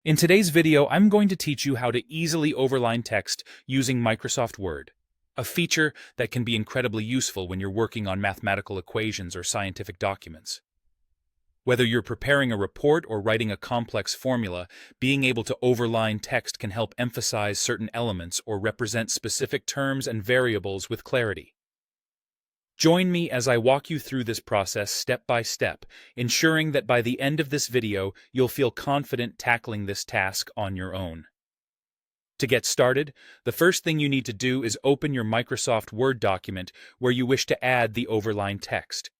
In today's video, I'm going to teach you how to easily overline text using Microsoft Word, a feature that can be incredibly useful when you're working on mathematical equations or scientific documents. Whether you're preparing a report or writing a complex formula, being able to overline text can help emphasize certain elements or represent specific terms and variables with clarity. Join me as I walk you through this process step by step, ensuring that by the end of this video, you'll feel confident tackling this task on your own. To get started, the first thing you need to do is open your Microsoft Word document where you wish to add the overline text.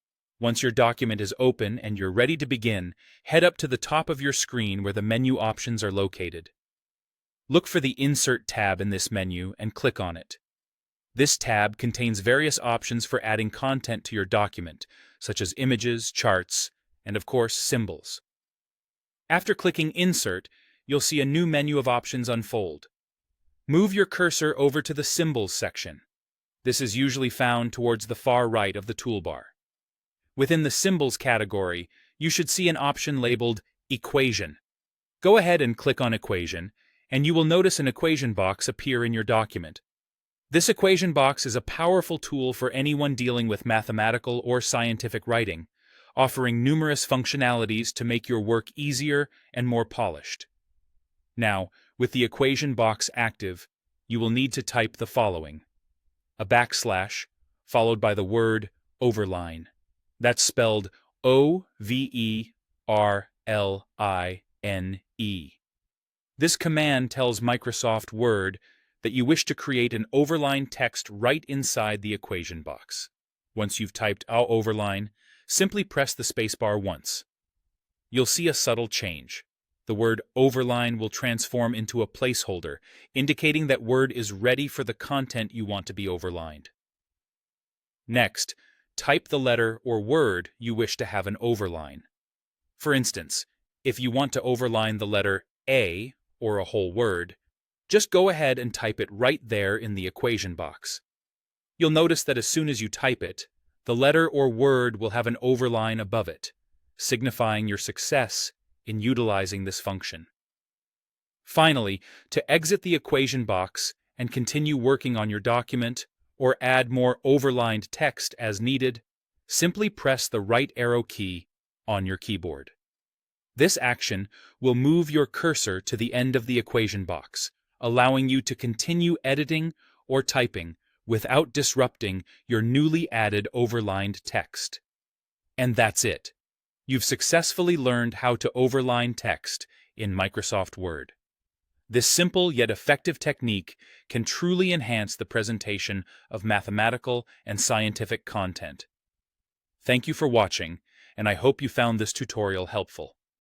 Once your document is open and you're ready to begin, head up to the top of your screen where the menu options are located. Look for the Insert tab in this menu and click on it. This tab contains various options for adding content to your document, such as images, charts, and of course, symbols. After clicking Insert, you'll see a new menu of options unfold. Move your cursor over to the Symbols section. This is usually found towards the far right of the toolbar. Within the Symbols category, you should see an option labeled Equation. Go ahead and click on Equation, and you will notice an equation box appear in your document. This equation box is a powerful tool for anyone dealing with mathematical or scientific writing, offering numerous functionalities to make your work easier and more polished. Now, with the equation box active, you will need to type the following: a backslash, followed by the word overline. That's spelled O-V-E-R-L-I-N-E. This command tells Microsoft Word that you wish to create an overline text right inside the equation box. Once you've typed overline, simply press the spacebar once. You'll see a subtle change. The word overline will transform into a placeholder, indicating that Word is ready for the content you want to be overlined. Next, type the letter or word you wish to have an overline. For instance, if you want to overline the letter A, or a whole word, just go ahead and type it right there in the equation box. You'll notice that as soon as you type it, the letter or word will have an overline above it, signifying your success in utilizing this function. Finally, to exit the equation box and continue working on your document or add more overlined text as needed, simply press the right arrow key on your keyboard. This action will move your cursor to the end of the equation box, allowing you to continue editing or typing without disrupting your newly added overlined text. And that's it. You've successfully learned how to overline text in Microsoft Word. This simple yet effective technique can truly enhance the presentation of mathematical and scientific content. Thank you for watching, and I hope you found this tutorial helpful.